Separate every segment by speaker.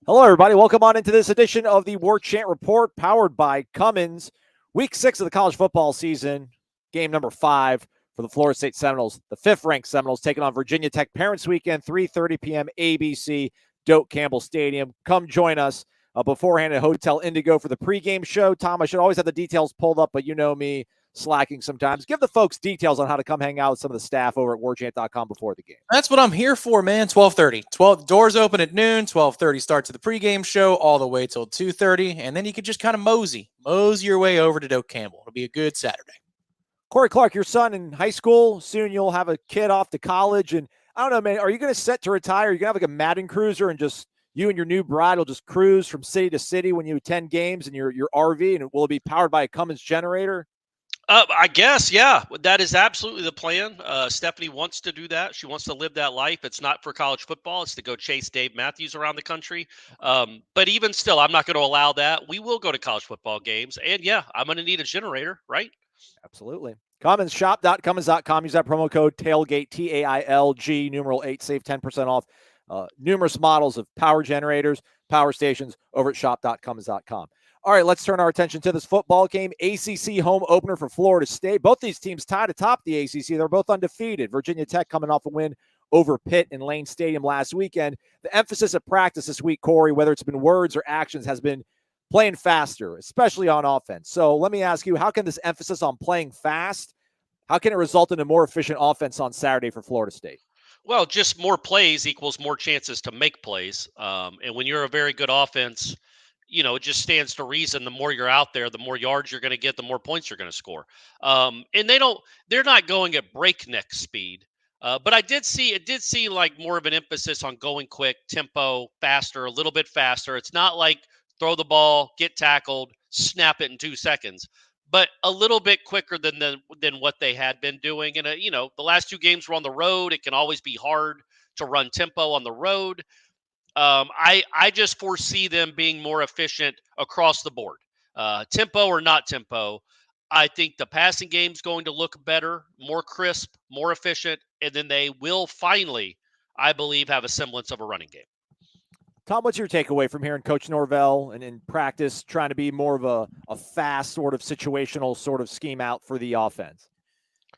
Speaker 1: Hello, everybody. Welcome on into this edition of the Warchant Report, powered by Cummins. Week 6 of the college football season, game number 5 for the Florida State Seminoles, the 5th-ranked Seminoles, taking on Virginia Tech Parents Weekend, 3:30 p.m. ABC, Doak Campbell Stadium. Come join us beforehand at Hotel Indigo for the pregame show. Tom, I should always have the details pulled up, but you know me, slacking sometimes. Give the folks details on how to come hang out with some of the staff over at warchant.com before the game.
Speaker 2: That's what I'm here for, man. 12:30. Doors open at noon. 12:30 starts the pregame show all the way till 2:30, and then you can just kind of mosey your way over to Doak Campbell. It'll be a good Saturday.
Speaker 1: Corey Clark, your son in high school. Soon you'll have a kid off to college. And I don't know, man, are you going to set to retire? Are you going to have like a Madden cruiser and just you and your new bride will just cruise from city to city when you attend games in your RV? And will it be powered by a Cummins generator?
Speaker 3: I guess, yeah. That is absolutely the plan. Stephanie wants to do that. She wants to live that life. It's not for college football. It's to go chase Dave Matthews around the country. But even still, I'm not going to allow that. We will go to college football games. And, yeah, I'm going to need a generator, right?
Speaker 1: Absolutely. Cummins.cummins.com. Use that promo code TAILGATE, TAILG, numeral 8. Save 10% off numerous models of power generators, power stations over at shop.cummins.com. All right, let's turn our attention to this football game. ACC home opener for Florida State. Both these teams tied atop the ACC. They're both undefeated. Virginia Tech coming off a win over Pitt in Lane Stadium last weekend. The emphasis at practice this week, Corey, whether it's been words or actions, has been playing faster, especially on offense. So let me ask you, how can this emphasis on playing fast, how can it result in a more efficient offense on Saturday for Florida State?
Speaker 3: Well, just more plays equals more chances to make plays. And when you're a very good offense, it just stands to reason the more you're out there, the more yards you're going to get, the more points you're going to score. And they're not going at breakneck speed. But it did seem like more of an emphasis on going quick, tempo, faster, a little bit faster. It's not like throw the ball, get tackled, snap it in 2 seconds, but a little bit quicker than what they had been doing. And the last 2 games were on the road. It can always be hard to run tempo on the road. I just foresee them being more efficient across the board, tempo or not tempo. I think the passing game's going to look better, more crisp, more efficient, and then they will finally, I believe, have a semblance of a running game.
Speaker 1: Tom, what's your takeaway from hearing Coach Norvell and in practice trying to be more of a fast sort of situational sort of scheme out for the offense?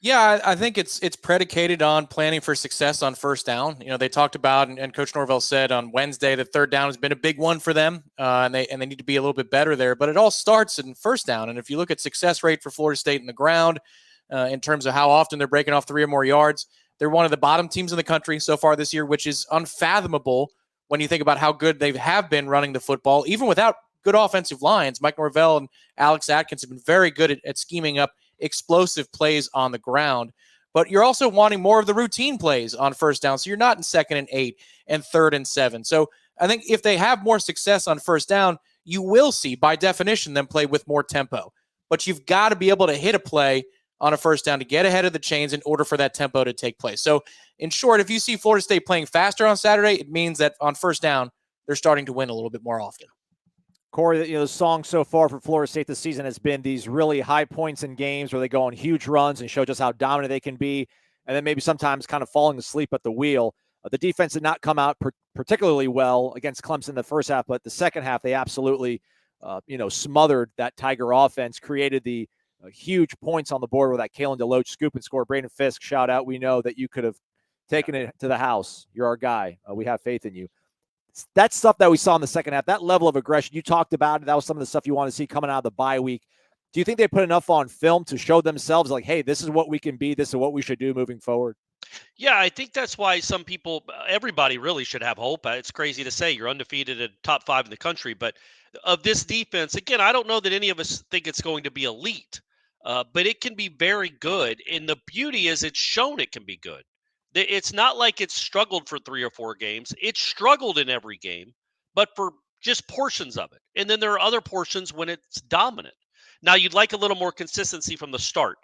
Speaker 2: Yeah, I think it's predicated on planning for success on first down. They talked about, and Coach Norvell said on Wednesday that third down has been a big one for them, and they need to be a little bit better there. But it all starts in first down. And if you look at success rate for Florida State in the ground, in terms of how often they're breaking off 3 or more yards, they're one of the bottom teams in the country so far this year, which is unfathomable when you think about how good they have been running the football, even without good offensive lines. Mike Norvell and Alex Atkins have been very good at scheming up explosive plays on the ground, but you're also wanting more of the routine plays on first down. So you're not in 2nd and 8 and 3rd and 7. So I think if they have more success on first down, you will see by definition them play with more tempo, but you've got to be able to hit a play on a first down to get ahead of the chains in order for that tempo to take place. So in short, if you see Florida State playing faster on Saturday, it means that on first down, they're starting to win a little bit more often.
Speaker 1: Corey, the song so far for Florida State this season has been these really high points in games where they go on huge runs and show just how dominant they can be, and then maybe sometimes kind of falling asleep at the wheel. The defense did not come out particularly well against Clemson in the first half, but the second half they absolutely, smothered that Tiger offense, created the huge points on the board with that Kalen DeLoach scoop and score. Braden Fisk, shout out. We know that you could have taken it to the house. You're our guy. We have faith in you. That stuff that we saw in the second half, that level of aggression, you talked about it. That was some of the stuff you want to see coming out of the bye week. Do you think they put enough on film to show themselves like, hey, this is what we can be. This is what we should do moving forward?
Speaker 3: Yeah, I think that's why everybody really should have hope. It's crazy to say you're undefeated at top 5 in the country, but of this defense, again, I don't know that any of us think it's going to be elite, but it can be very good. And the beauty is it's shown it can be good. It's not like it's struggled for 3 or 4 games. It's struggled in every game, but for just portions of it. And then there are other portions when it's dominant. Now, you'd like a little more consistency from the start.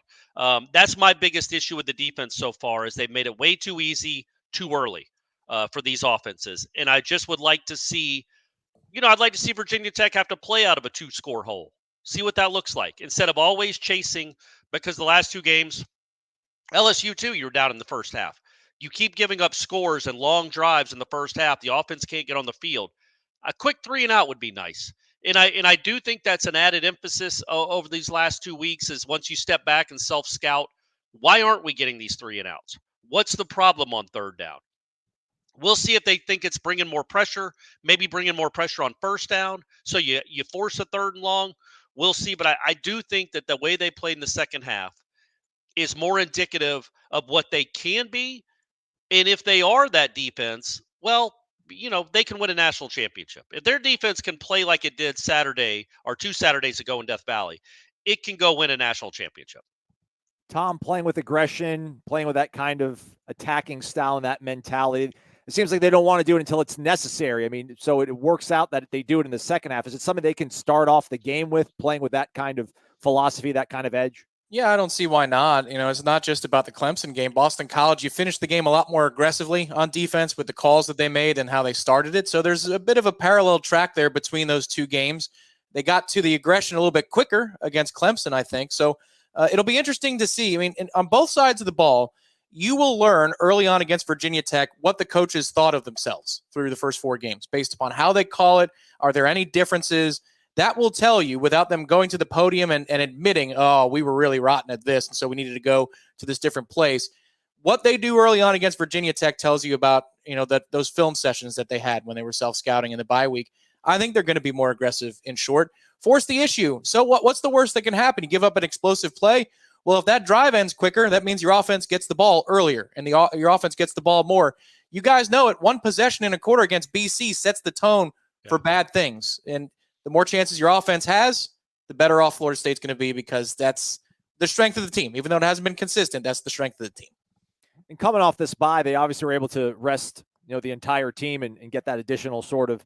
Speaker 3: That's my biggest issue with the defense so far is they've made it way too easy, too early for these offenses. And I just would like to see, I'd like to see Virginia Tech have to play out of a 2-score hole. See what that looks like instead of always chasing, because the last 2 games, LSU too, you were down in the first half. You keep giving up scores and long drives in the first half. The offense can't get on the field. A quick 3-and-out would be nice. And I do think that's an added emphasis over these last 2 weeks is once you step back and self-scout, why aren't we getting these 3-and-outs? What's the problem on third down? We'll see if they think it's bringing more pressure, maybe bringing more pressure on first down. So you force a 3rd and long. We'll see. But I do think that the way they played in the second half is more indicative of what they can be. And if they are that defense, well, they can win a national championship. If their defense can play like it did Saturday or 2 Saturdays ago in Death Valley, it can go win a national championship.
Speaker 1: Tom, playing with aggression, playing with that kind of attacking style and that mentality, it seems like they don't want to do it until it's necessary. I mean, so it works out that they do it in the second half. Is it something they can start off the game with, playing with that kind of philosophy, that kind of edge?
Speaker 2: Yeah, I don't see why not. It's not just about the Clemson game. Boston College, you finished the game a lot more aggressively on defense with the calls that they made and how they started it. So there's a bit of a parallel track there between those two games. They got to the aggression a little bit quicker against Clemson, I think. So it'll be interesting to see. I mean, on both sides of the ball, you will learn early on against Virginia Tech what the coaches thought of themselves through the first 4 games based upon how they call it. Are there any differences? That will tell you without them going to the podium and admitting, oh, we were really rotten at this, and so we needed to go to this different place. What they do early on against Virginia Tech tells you about, those film sessions that they had when they were self-scouting in the bye week. I think they're going to be more aggressive in short. Force the issue. So what's the worst that can happen? You give up an explosive play? Well, if that drive ends quicker, that means your offense gets the ball earlier and your offense gets the ball more. You guys know it. 1 possession in a quarter against BC sets the tone for bad things. And the more chances your offense has, the better off Florida State's going to be because that's the strength of the team. Even though it hasn't been consistent, that's the strength of the team.
Speaker 1: And coming off this bye, they obviously were able to rest, the entire team and get that additional sort of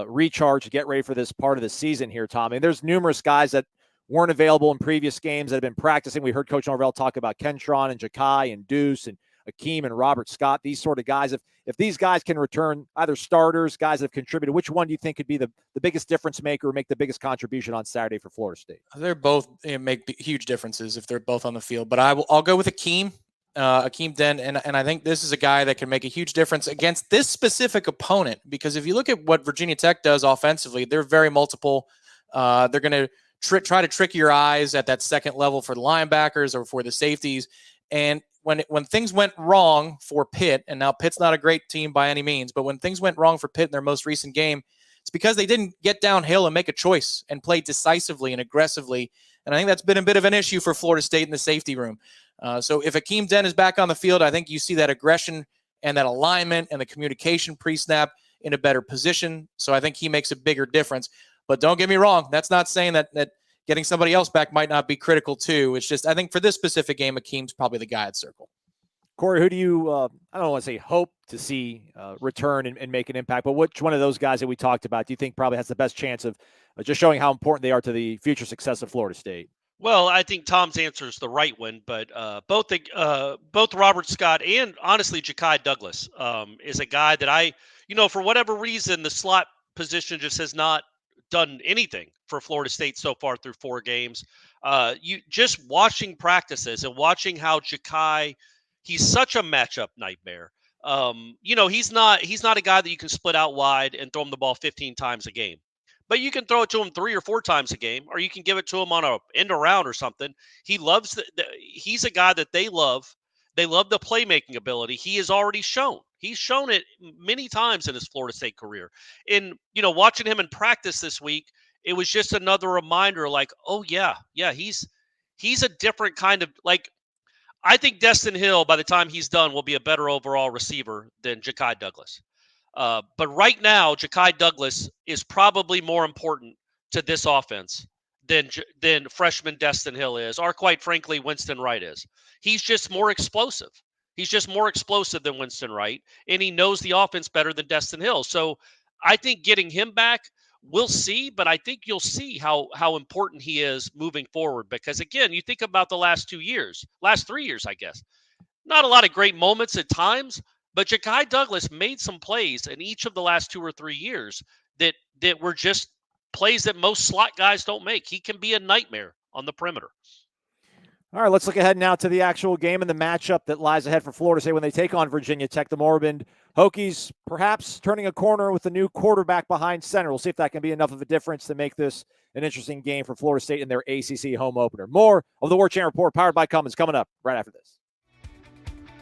Speaker 1: recharge to get ready for this part of the season here, Tom. And there's numerous guys that weren't available in previous games that have been practicing. We heard Coach Norvell talk about Kentron and Ja'Kai and Deuce and Akeem and Robert Scott, these sort of guys. If these guys can return, either starters, guys that have contributed, which one do you think could be the biggest difference maker or make the biggest contribution on Saturday for Florida State?
Speaker 2: They're both make huge differences if they're both on the field. But I'll go with Akeem Den, and I think this is a guy that can make a huge difference against this specific opponent because if you look at what Virginia Tech does offensively, they're very multiple. They're going to try to trick your eyes at that second level for the linebackers or for the safeties. And when things went wrong for Pitt, and now Pitt's not a great team by any means, but when things went wrong for Pitt in their most recent game, it's because they didn't get downhill and make a choice and play decisively and aggressively. And I think that's been a bit of an issue for Florida State in the safety room. So if Akeem Den is back on the field, I think you see that aggression and that alignment and the communication pre-snap in a better position. So I think he makes a bigger difference. But don't get me wrong, that's not saying that getting somebody else back might not be critical too. It's just, I think for this specific game, Akeem's probably the guy at circle.
Speaker 1: Corey, who do you, I don't want to say hope to see return and make an impact, but which one of those guys that we talked about do you think probably has the best chance of just showing how important they are to the future success of Florida State?
Speaker 3: Well, I think Tom's answer is the right one, but both Robert Scott and honestly Ja'Kai Douglas is a guy that for whatever reason, the slot position just has not done anything for Florida State so far through 4 games. You just watching practices and watching how Ja'Kai, he's such a matchup nightmare. He's not a guy that you can split out wide and throw him the ball 15 times a game. But you can throw it to him 3 or 4 times a game, or you can give it to him on a end around or something. He loves he's a guy that they love. They love the playmaking ability. He has already shown. He's shown it many times in his Florida State career. And, watching him in practice this week, it was just another reminder like, oh, yeah, he's a different kind of like, I think Destin Hill, by the time he's done, will be a better overall receiver than Ja'Kai Douglas. But right now, Ja'Kai Douglas is probably more important to this offense than freshman Destin Hill is, or quite frankly, Winston Wright is. He's just more explosive. He's just more explosive than Winston Wright, and he knows the offense better than Destin Hill. So I think getting him back, we'll see, but I think you'll see how important he is moving forward. Because, again, you think about the last 3 years, I guess. Not a lot of great moments at times, but Ja'Kai Douglas made some plays in each of the last 2 or 3 years that were just plays that most slot guys don't make. He can be a nightmare on the perimeter.
Speaker 1: All right, let's look ahead now to the actual game and the matchup that lies ahead for Florida State when they take on Virginia Tech. The Moribund Hokies perhaps turning a corner with the new quarterback behind center. We'll see if that can be enough of a difference to make this an interesting game for Florida State in their ACC home opener. More of the Warchant Report powered by Cummins coming up right after this.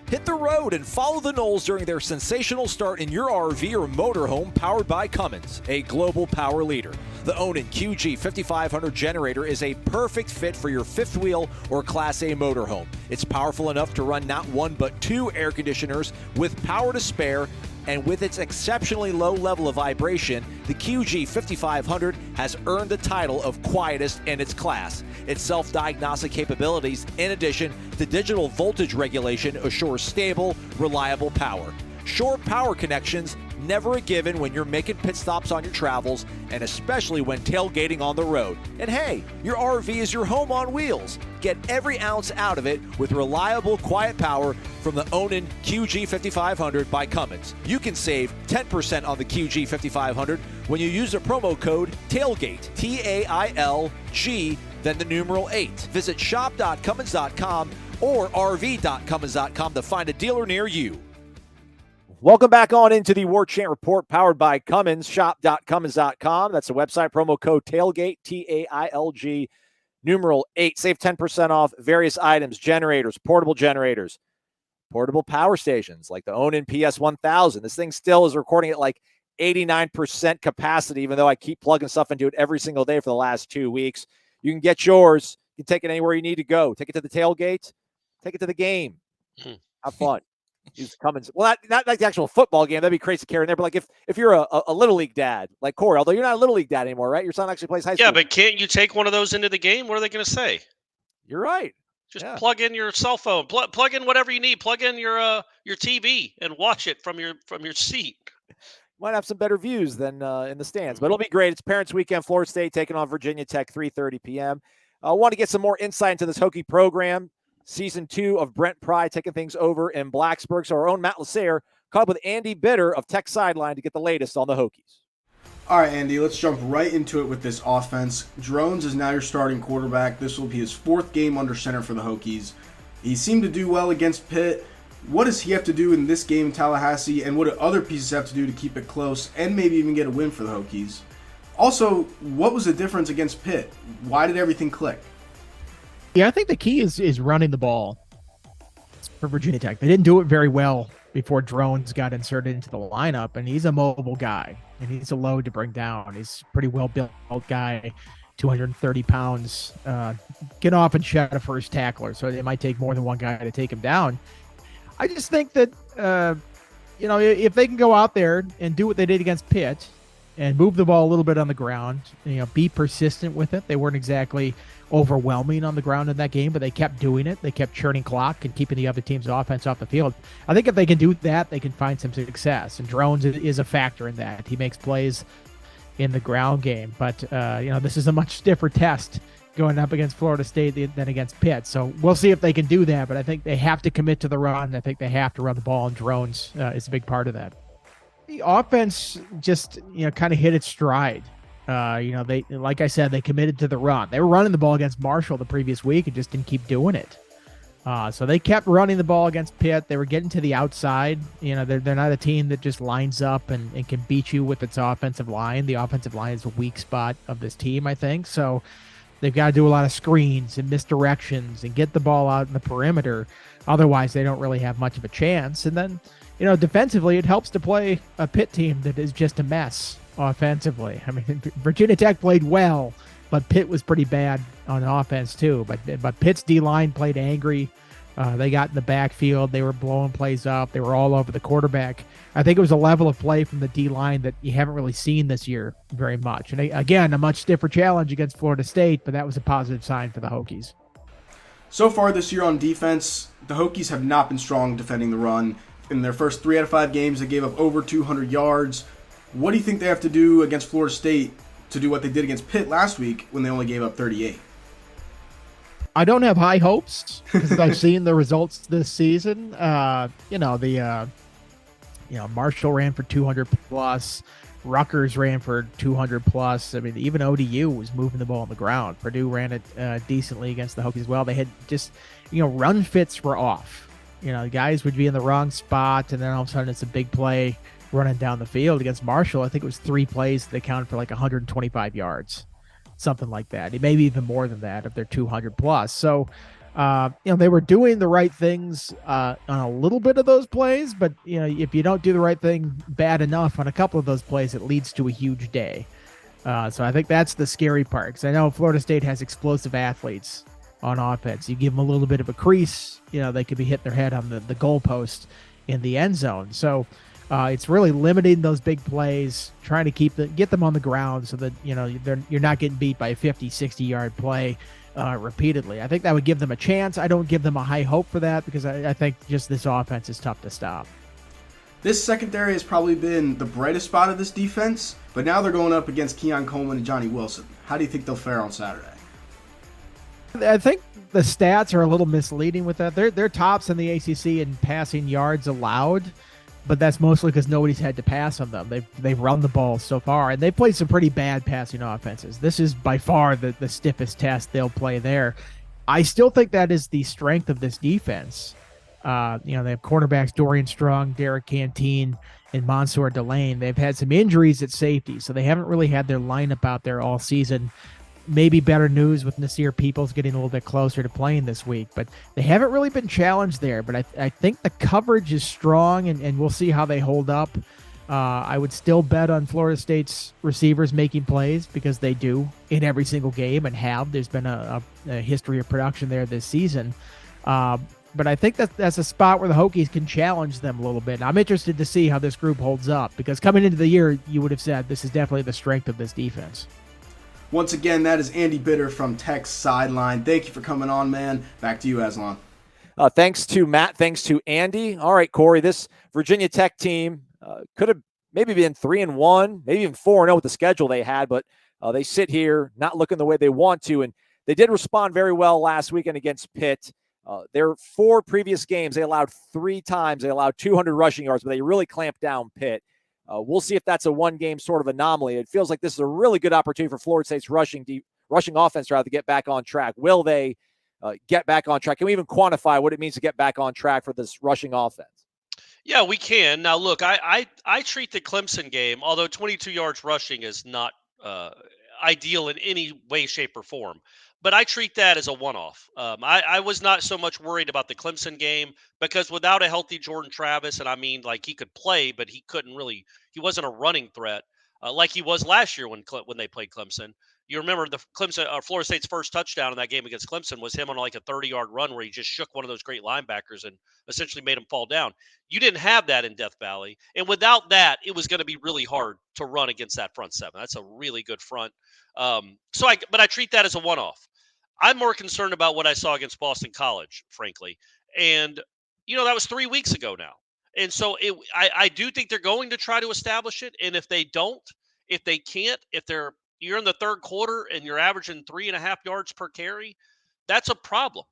Speaker 4: Hit the road and follow the Noles during their sensational start in your RV or motorhome powered by Cummins, a global power leader. The Onan QG 5500 generator is a perfect fit for your fifth wheel or Class A motorhome. It's powerful enough to run not one but two air conditioners with power to spare, and with its exceptionally low level of vibration, the QG 5500 has earned the title of quietest in its class. Its self-diagnostic capabilities, in addition to digital voltage regulation, assure stable, reliable power. Short power connections, never a given when you're making pit stops on your travels, and especially when tailgating on the road. And hey, your RV is your home on wheels. Get every ounce out of it with reliable, quiet power from the Onan QG 5500 by Cummins. You can save 10% on the QG 5500 when you use the promo code TAILGATE, TAILG, then the numeral 8. Visit shop.cummins.com or rv.cummins.com to find a dealer near you.
Speaker 1: Welcome back on into the Warchant Report powered by Cummins, shop.cummins.com. That's the website, promo code TAILGATE, TAILG, numeral 8. Save 10% off various items, generators, portable power stations like the Onan PS1000. This thing still is recording at like 89% capacity, even though I keep plugging stuff into it every single day for the last 2 weeks. You can get yours. You can take it anywhere you need to go. Take it to the tailgate. Take it to the game. Have fun. Use Cummins. Well, not like the actual football game. That'd be crazy to carry in there. But like if you're a Little League dad, like Corey, although you're not a Little League dad anymore, right? Your son actually plays high school.
Speaker 3: Yeah, but can't you take one of those into the game? What are they going to say?
Speaker 1: You're right.
Speaker 3: Just plug in your cell phone. Plug in whatever you need. Plug in your TV and watch it from your seat.
Speaker 1: Might have some better views than in the stands, but it'll be great. It's Parents Weekend. Florida State taking on Virginia Tech, 3:30 p.m. I want to get some more insight into this Hokie program. Season 2 of Brent Pry taking things over in Blacksburg. So our own Matt Lasser caught up with Andy Bitter of Tech Sideline to get the latest on the Hokies.
Speaker 5: All right, Andy, let's jump right into it with this offense. Drones is now your starting quarterback. This will be his 4th game under center for the Hokies. He seemed to do well against Pitt. What does he have to do in this game in Tallahassee, and what do other pieces have to do to keep it close and maybe even get a win for the Hokies? Also, what was the difference against Pitt? Why did everything click?
Speaker 6: Yeah, I think the key is running the ball for Virginia Tech. They didn't do it very well before Drones got inserted into the lineup, and he's a mobile guy, and he's a load to bring down. He's a pretty well-built guy, 230 pounds, get off and shed a first tackler, so it might take more than one guy to take him down. I just think that, if they can go out there and do what they did against Pitt and move the ball a little bit on the ground, be persistent with it. They weren't exactly overwhelming on the ground in that game, but they kept doing it. They kept churning clock and keeping the other team's offense off the field. I think if they can do that, they can find some success. And Drones is a factor in that. He makes plays in the ground game. But, this is a much stiffer test going up against Florida State than against Pitt. So we'll see if they can do that. But I think they have to commit to the run. I think they have to run the ball, and Drones is a big part of that. The offense just, kind of hit its stride. They, like I said, they committed to the run. They were running the ball against Marshall the previous week and just didn't keep doing it. So they kept running the ball against Pitt. They were getting to the outside. They're not a team that just lines up and can beat you with its offensive line. The offensive line is a weak spot of this team, I think. So they've got to do a lot of screens and misdirections and get the ball out in the perimeter. Otherwise, they don't really have much of a chance. And then, defensively, it helps to play a Pitt team that is just a mess offensively. I mean, Virginia Tech played well, but Pitt was pretty bad on offense too. But Pitt's D-line played angry. They got in the backfield. They were blowing plays up. They were all over the quarterback. I think it was a level of play from the D-line that you haven't really seen this year very much. And again, a much stiffer challenge against Florida State, but that was a positive sign for the Hokies.
Speaker 5: So far this year on defense, the Hokies have not been strong defending the run. In their first 3 out of 5 games, they gave up over 200 yards. What do you think they have to do against Florida State to do what they did against Pitt last week when they only gave up 38?
Speaker 6: I don't have high hopes because I've seen the results this season. Marshall ran for 200 plus. Rutgers ran for 200 plus. I mean, even ODU was moving the ball on the ground. Purdue ran it decently against the Hokies as well. They had just, run fits were off. Guys would be in the wrong spot, and then all of a sudden it's a big play running down the field. Against Marshall, I think it was 3 plays that counted for like 125 yards, something like that. Maybe even more than that if they're 200 plus. So, they were doing the right things on a little bit of those plays, but if you don't do the right thing bad enough on a couple of those plays, it leads to a huge day. So I think that's the scary part, because I know Florida State has explosive athletes on offense. You give them a little bit of a crease, they could be hitting their head on the goalpost in the end zone. So it's really limiting those big plays, trying to get them on the ground so that you're not getting beat by a 50, 60-yard play repeatedly. I think that would give them a chance. I don't give them a high hope for that, because I think just this offense is tough to stop.
Speaker 5: This secondary has probably been the brightest spot of this defense, but now they're going up against Keon Coleman and Johnny Wilson. How do you think they'll fare on Saturday?
Speaker 6: I think the stats are a little misleading with that. They're tops in the ACC in passing yards allowed, but that's mostly because nobody's had to pass on them. They've run the ball so far, and they played some pretty bad passing offenses. This is by far the stiffest test they'll play there. I still think that is the strength of this defense. They have cornerbacks Dorian Strong, Derek Canteen, and Mansour Delane. They've had some injuries at safety, so they haven't really had their lineup out there all season. Maybe better news with Nasir Peoples getting a little bit closer to playing this week, but they haven't really been challenged there. But I think the coverage is strong, and we'll see how they hold up. I would still bet on Florida State's receivers making plays, because they do in every single game and have. There's been a history of production there this season. But I think that's a spot where the Hokies can challenge them a little bit. I'm interested to see how this group holds up, because coming into the year, you would have said this is definitely the strength of this defense.
Speaker 5: Once again, that is Andy Bitter from Tech's Sideline. Thank you for coming on, man. Back to you, Aslan.
Speaker 1: Thanks to Matt. Thanks to Andy. All right, Corey, this Virginia Tech team could have maybe been 3-1, maybe even 4-0 with the schedule they had, but they sit here not looking the way they want to, and they did respond very well last weekend against Pitt. Their 4 previous games, they allowed 3 times. They allowed 200 rushing yards, but they really clamped down Pitt. We'll see if that's a one-game sort of anomaly. It feels like this is a really good opportunity for Florida State's rushing offense to get back on track. Will they get back on track? Can we even quantify what it means to get back on track for this rushing offense?
Speaker 3: Yeah, we can. Now, look, I treat the Clemson game, although 22 yards rushing is not ideal in any way, shape, or form, but I treat that as a one-off. I was not so much worried about the Clemson game, because without a healthy Jordan Travis, and I mean, like, he could play, but he wasn't a running threat like he was last year when they played Clemson. You remember the Florida State's first touchdown in that game against Clemson was him on like a 30-yard run where he just shook one of those great linebackers and essentially made him fall down. You didn't have that in Death Valley. And without that, it was going to be really hard to run against that front seven. That's a really good front. But I treat that as a one-off. I'm more concerned about what I saw against Boston College, frankly. And, that was 3 weeks ago now. And so I do think they're going to try to establish it. And if they can't, you're in the third quarter and you're averaging 3.5 yards per carry, that's a problem.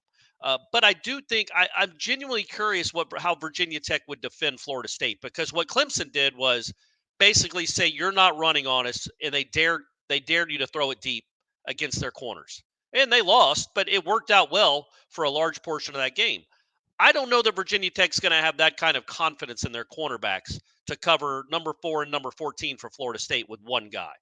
Speaker 3: But I do think I'm genuinely curious how Virginia Tech would defend Florida State, because what Clemson did was basically say, you're not running on us, and they dared you to throw it deep against their corners. And they lost, but it worked out well for a large portion of that game. I don't know that Virginia Tech's going to have that kind of confidence in their cornerbacks to cover number 4 and number 14 for Florida State with one guy.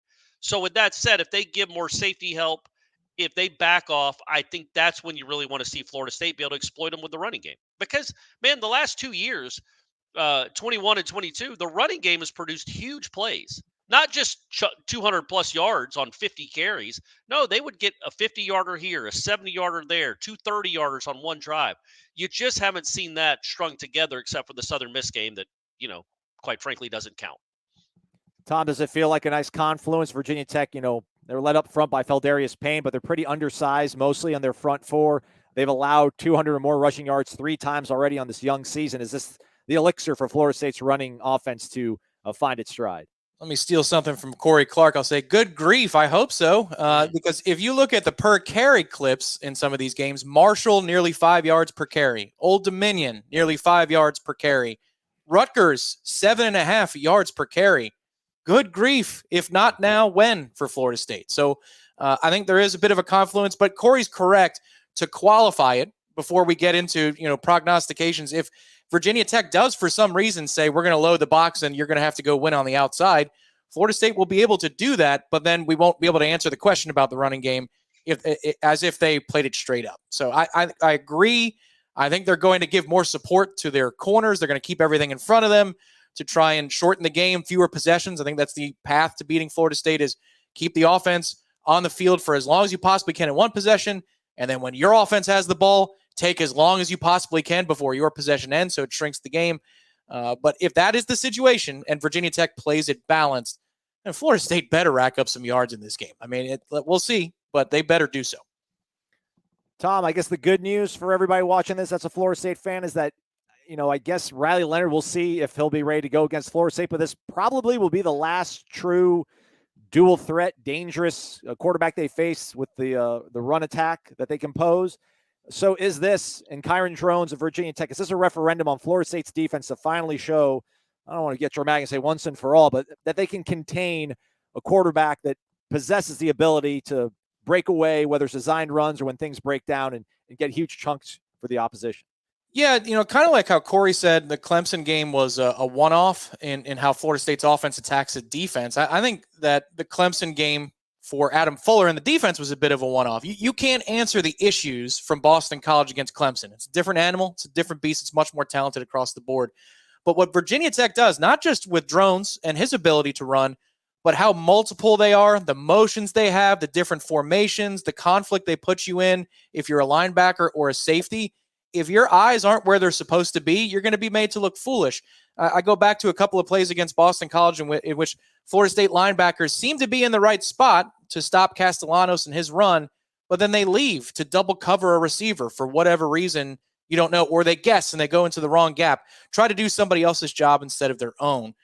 Speaker 3: So with that said, if they give more safety help, if they back off, I think that's when you really want to see Florida State be able to exploit them with the running game. Because, man, the last 2 years, 21 and 22, the running game has produced huge plays. Not just 200-plus yards on 50 carries. No, they would get a 50-yarder here, a 70-yarder there, 2 30-yarders on one drive. You just haven't seen that strung together except for the Southern Miss game that, quite frankly, doesn't count.
Speaker 1: Tom, does it feel like a nice confluence? Virginia Tech, they're led up front by Feldarius Payne, but they're pretty undersized mostly on their front 4. They've allowed 200 or more rushing yards 3 times already on this young season. Is this the elixir for Florida State's running offense to find its stride?
Speaker 2: Let me steal something from Corey Clark. I'll say, good grief. I hope so. Because if you look at the per carry clips in some of these games, Marshall, nearly 5 yards per carry. Old Dominion, nearly 5 yards per carry. Rutgers, 7.5 yards per carry. good grief. If not now, when for Florida State? So I think there is a bit of a confluence, but Corey's correct to qualify it before we get into, prognostications. If Virginia Tech does for some reason say we're going to load the box and you're going to have to go win on the outside, Florida State will be able to do that, but then we won't be able to answer the question about the running game as if they played it straight up. So I agree. I think they're going to give more support to their corners. They're going to keep everything in front of them to try and shorten the game, fewer possessions. I think that's the path to beating Florida State, is keep the offense on the field for as long as you possibly can in one possession. And then when your offense has the ball, take as long as you possibly can before your possession ends, so it shrinks the game. But if that is the situation and Virginia Tech plays it balanced, then Florida State better rack up some yards in this game. I mean, we'll see, but they better do so.
Speaker 1: Tom, I guess the good news for everybody watching this that's a Florida State fan is that, I guess Riley Leonard, will see if he'll be ready to go against Florida State, but this probably will be the last true dual threat, dangerous quarterback they face with the run attack that they can pose. So is this, and Kyron Drones of Virginia Tech, is this a referendum on Florida State's defense to finally show, I don't want to get dramatic and say once and for all, but that they can contain a quarterback that possesses the ability to break away, whether it's designed runs or when things break down, and get huge chunks for the opposition?
Speaker 2: Yeah, kind of like how Corey said the Clemson game was a one-off in how Florida State's offense attacks the defense. I think that the Clemson game for Adam Fuller and the defense was a bit of a one-off. You can't answer the issues from Boston College against Clemson. It's a different animal. It's a different beast. It's much more talented across the board. But what Virginia Tech does, not just with Drones and his ability to run, but how multiple they are, the motions they have, the different formations, the conflict they put you in if you're a linebacker or a safety. If your eyes aren't where they're supposed to be, you're going to be made to look foolish. I go back to a couple of plays against Boston College in which Florida State linebackers seem to be in the right spot to stop Castellanos and his run, but then they leave to double cover a receiver for whatever reason you don't know, or they guess and they go into the wrong gap, try to do somebody else's job instead of their own.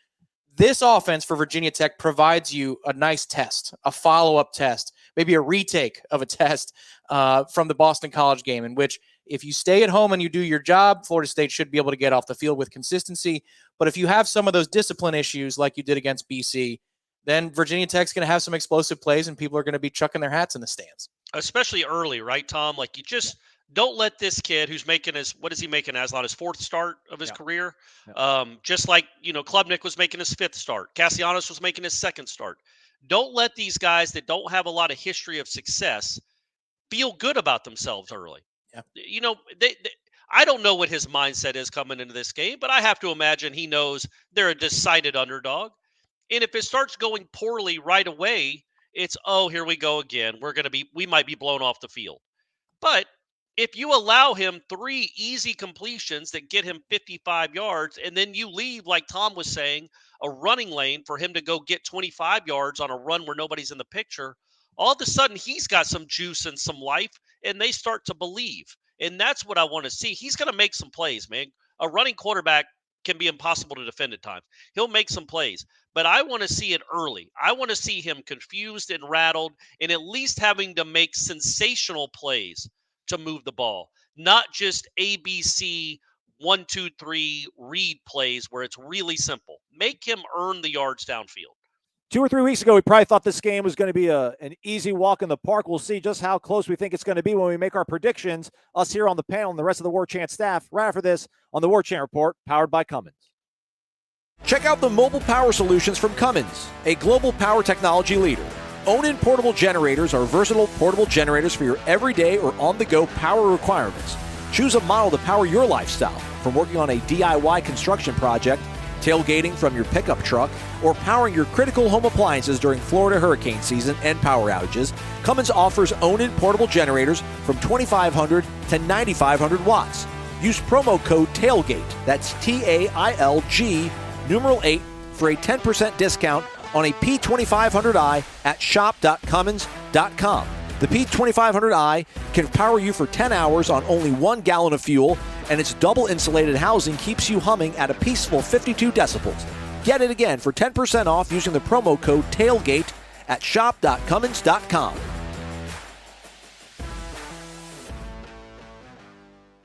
Speaker 2: This offense for Virginia Tech provides you a nice test, a follow-up test, maybe a retake of a test from the Boston College game, in which if you stay at home and you do your job, Florida State should be able to get off the field with consistency. But if you have some of those discipline issues like you did against BC, then Virginia Tech's going to have some explosive plays and people are going to be chucking their hats in the stands.
Speaker 3: Especially early, right, Tom? Like, you just don't let this kid who's making what is he making, Aslan, his fourth start of his career? Yeah. Just like, Klubnik was making his fifth start. Castellanos was making his second start. Don't let these guys that don't have a lot of history of success feel good about themselves early. Yeah. I don't know what his mindset is coming into this game, but I have to imagine he knows they're a decided underdog. And if it starts going poorly right away, it's, here we go again. We might be blown off the field. But if you allow him 3 easy completions that get him 55 yards, and then you leave, like Tom was saying, a running lane for him to go get 25 yards on a run where nobody's in the picture, all of a sudden he's got some juice and some life, and they start to believe. And that's what I want to see. He's going to make some plays, man. A running quarterback can be impossible to defend at times. He'll make some plays, but I want to see it early. I want to see him confused and rattled and at least having to make sensational plays to move the ball, not just ABC 1, 2, 3 read plays where it's really simple. Make him earn the yards downfield.
Speaker 1: 2 or 3 weeks ago, we probably thought this game was going to be an easy walk in the park. We'll see just how close we think it's going to be when we make our predictions, us here on the panel and the rest of the Warchant staff, right after this on the Warchant Report, powered by Cummins.
Speaker 4: Check out the mobile power solutions from Cummins, a global power technology leader. Own-in portable generators are versatile portable generators for your everyday or on-the-go power requirements. Choose a model to power your lifestyle, from working on a DIY construction project, tailgating from your pickup truck, or powering your critical home appliances during Florida hurricane season and power outages. Cummins offers own-in portable generators from 2,500 to 9,500 watts. Use promo code TAILGATE, that's TAILG, numeral 8, for a 10% discount on a P2500i at shop.cummins.com. The P2500i can power you for 10 hours on only 1 gallon of fuel, and its double insulated housing keeps you humming at a peaceful 52 decibels. Get it again for 10% off using the promo code TAILGATE at shop.cummins.com.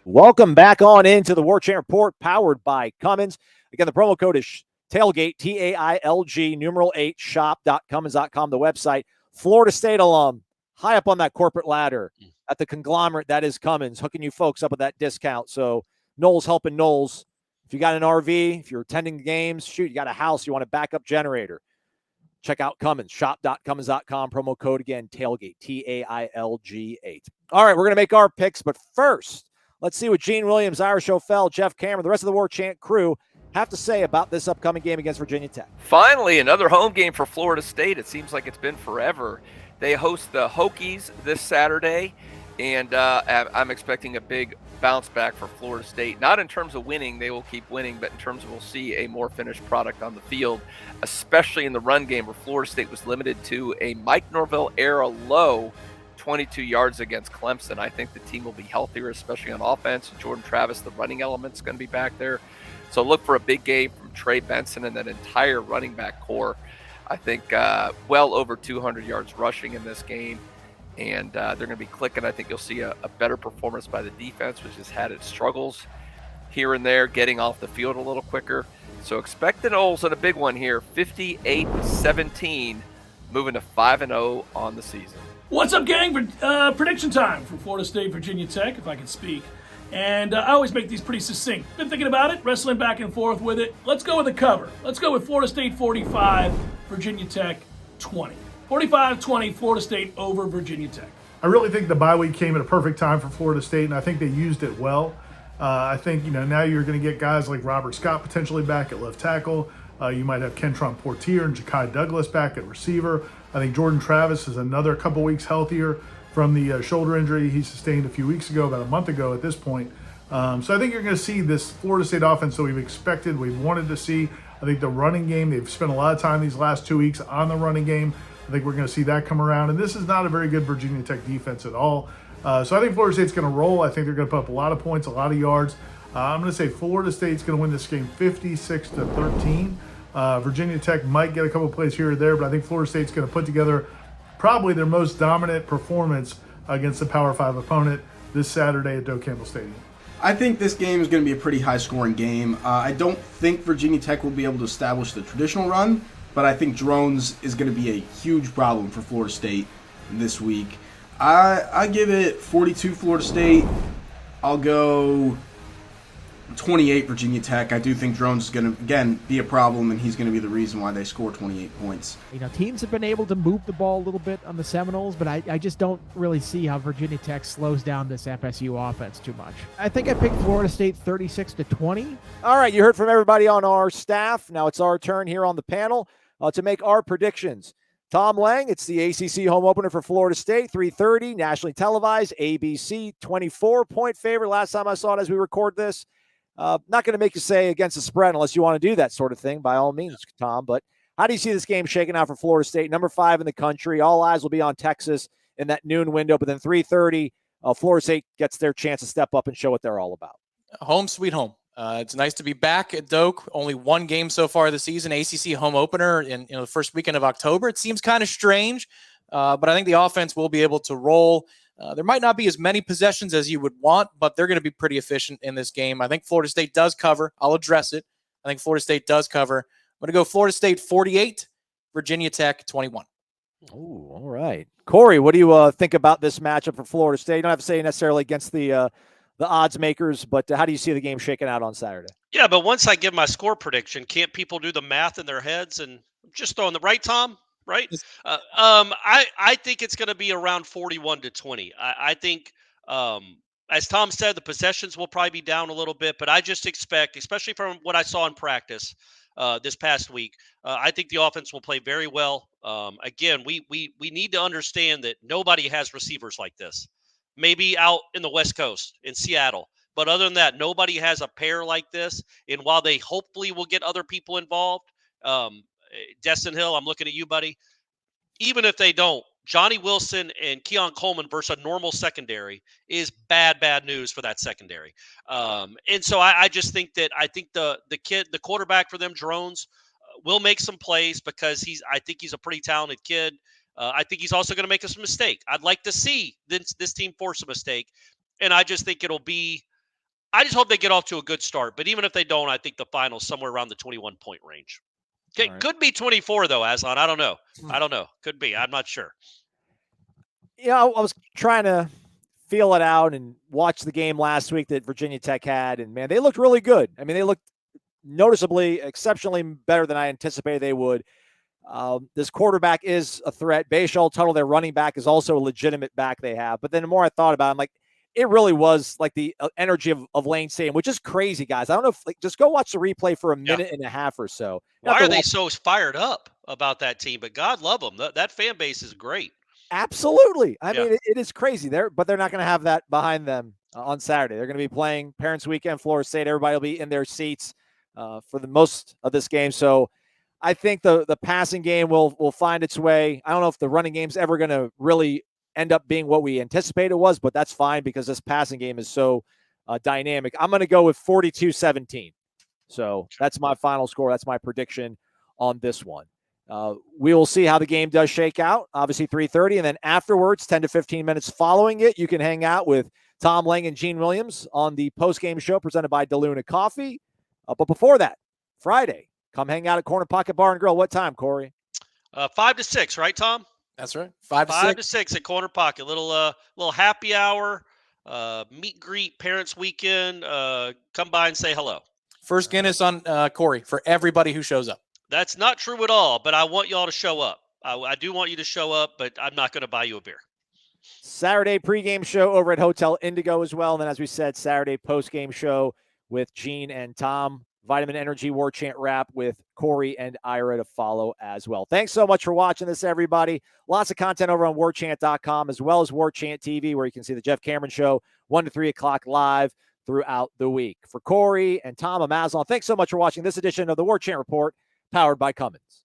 Speaker 1: Welcome back on into the Warchant Report, powered by Cummins. Again, the promo code is Tailgate, TAILG, numeral 8, shop.cummins.com, the website. Florida State alum, high up on that corporate ladder at the conglomerate that is Cummins, hooking you folks up with that discount. So Noles helping Noles. If you got an RV, if you're attending games, shoot, you got a house, you want a backup generator, check out Cummins, shop.cummins.com, promo code again, tailgate, TAILG 8. All right, we're going to make our picks, but first, let's see what Gene Williams, Irish O'Fell, Jeff Cameron, the rest of the Warchant crew have to say about this upcoming game against Virginia Tech.
Speaker 7: Finally, another home game for Florida State. It seems like it's been forever. They host the Hokies this Saturday, and I'm expecting a big bounce back for Florida State. Not in terms of winning, they will keep winning, but in terms of we'll see a more finished product on the field, especially in the run game where Florida State was limited to a Mike Norvell era low 22 yards against Clemson. I think the team will be healthier, especially on offense. Jordan Travis, the running element's going to be back there. So look for a big game from Trey Benson and that entire running back core. I think well over 200 yards rushing in this game. And they're going to be clicking. I think you'll see a better performance by the defense, which has had its struggles here and there, getting off the field a little quicker. So expect the Noles in a big one here, 58-17, moving to 5-0 on the season.
Speaker 8: What's up, gang? Prediction time for Florida State, Virginia Tech, if I can speak. And I always make these pretty succinct. Been thinking about it, wrestling back and forth with it. Let's go with the cover. Let's go with Florida State 45, Virginia Tech 20. 45-20, Florida State over Virginia Tech.
Speaker 9: I really think the bye week came at a perfect time for Florida State, and I think they used it well. I think, now you're going to get guys like Robert Scott potentially back at left tackle. You might have Kentron Portier and Ja'Kai Douglas back at receiver. I think Jordan Travis is another couple weeks healthier from the shoulder injury he sustained a few weeks ago, about a month ago at this point. So I think you're going to see this Florida State offense that we've expected, we've wanted to see. I think the running game, they've spent a lot of time these last 2 weeks on the running game. I think we're going to see that come around. And this is not a very good Virginia Tech defense at all. So I think Florida State's going to roll. I think they're going to put up a lot of points, a lot of yards. I'm going to say Florida State's going to win this game 56-13. Virginia Tech might get a couple plays here or there, but I think Florida State's going to put together probably their most dominant performance against the Power 5 opponent this Saturday at Doak Campbell Stadium.
Speaker 5: I think this game is going to be a pretty high-scoring game. I don't think Virginia Tech will be able to establish the traditional run, but I think drones is going to be a huge problem for Florida State this week. I give it 42 Florida State. I'll go 28 Virginia Tech. I do think drones is going to, again, be a problem, and he's going to be the reason why they score 28 points.
Speaker 6: Teams have been able to move the ball a little bit on the Seminoles, but I just don't really see how Virginia Tech slows down this FSU offense too much. I think I picked Florida State 36-20.
Speaker 1: All right, you heard from everybody on our staff. Now it's our turn here on the panel to make our predictions. Tom Lang, it's the ACC home opener for Florida State, 3:30, nationally televised, ABC, 24-point favorite last time I saw it as we record this. Not going to make you say against the spread unless you want to do that sort of thing, by all means, Tom. But how do you see this game shaking out for Florida State? Number 5 in the country. All eyes will be on Texas in that noon window. But then 3:30, Florida State gets their chance to step up and show what they're all about.
Speaker 2: Home sweet home. It's nice to be back at Doak. Only one game so far this season, ACC home opener in the first weekend of October. It seems kind of strange, but I think the offense will be able to roll. There might not be as many possessions as you would want, but they're going to be pretty efficient in this game. I think Florida State does cover. I'll address it. I think Florida State does cover. I'm going to go Florida State 48, Virginia Tech 21.
Speaker 1: Oh, all right. Corey, what do you think about this matchup for Florida State? You don't have to say necessarily against the odds makers, but how do you see the game shaking out on Saturday?
Speaker 3: Yeah, but once I give my score prediction, can't people do the math in their heads and just throwing the right, Tom? Right? I think it's going to be around 41-20. I think, as Tom said, the possessions will probably be down a little bit, but I just expect, especially from what I saw in practice this past week, I think the offense will play very well. Again, we need to understand that nobody has receivers like this. Maybe out in the West Coast, in Seattle. But other than that, nobody has a pair like this. And while they hopefully will get other people involved, Destin Hill, I'm looking at you, buddy. Even if they don't, Johnny Wilson and Keon Coleman versus a normal secondary is bad news for that secondary. And so I just think that the quarterback for them, Drones, will make some plays because I think he's a pretty talented kid. I think he's also going to make us a mistake. I'd like to see this team force a mistake. And I just think I just hope they get off to a good start. But even if they don't, I think the final's somewhere around the 21-point range. Okay,
Speaker 1: right.
Speaker 3: could be 24 though, Aslan. I don't know. Could be. I'm not sure.
Speaker 1: Yeah, I was trying to feel it out and watch the game last week that Virginia Tech had, and man, they looked really good. I mean, they looked noticeably, exceptionally better than I anticipated they would. This quarterback is a threat. Bayshall Tuttle, their running back, is also a legitimate back they have. But then the more I thought about it, I'm like, it really was like the energy of Lane Stadium, which is crazy, guys. I don't know if just go watch the replay for a minute and a half or so.
Speaker 3: Why are they so fired up about that team? But God love them. That fan base is great.
Speaker 1: Absolutely. I mean, it is crazy there, but they're not going to have that behind them on Saturday. They're going to be playing Parents Weekend, Florida State. Everybody will be in their seats for the most of this game. So I think the passing game will find its way. I don't know if the running game's ever going to really end up being what we anticipated it was, but that's fine because this passing game is so dynamic. I'm going to go with 42-17. So that's my final score. That's my prediction on this one. We will see how the game does shake out. Obviously 3:30, and then afterwards, 10 to 15 minutes following it, you can hang out with Tom Lang and Gene Williams on the post-game show presented by DeLuna Coffee. But before that, Friday, come hang out at Corner Pocket Bar and Grill. What time, Corey?
Speaker 3: 5 to 6, right, Tom?
Speaker 2: That's right. 5
Speaker 3: to 6 at Corner Pocket. Little happy hour, meet greet, Parents Weekend. Come by and say hello.
Speaker 2: First Guinness on Corey for everybody who shows up.
Speaker 3: That's not true at all, but I want y'all to show up. I do want you to show up, but I'm not going to buy you a beer.
Speaker 1: Saturday pregame show over at Hotel Indigo as well. And then, as we said, Saturday postgame show with Gene and Tom. Vitamin Energy Warchant wrap with Corey and Ira to follow as well. Thanks so much for watching this, everybody. Lots of content over on warchant.com as well as Warchant TV, where you can see the Jeff Cameron Show 1 to 3 o'clock live throughout the week. For Corey and Tom, I'm Aslan. Thanks so much for watching this edition of the Warchant Report, powered by Cummins.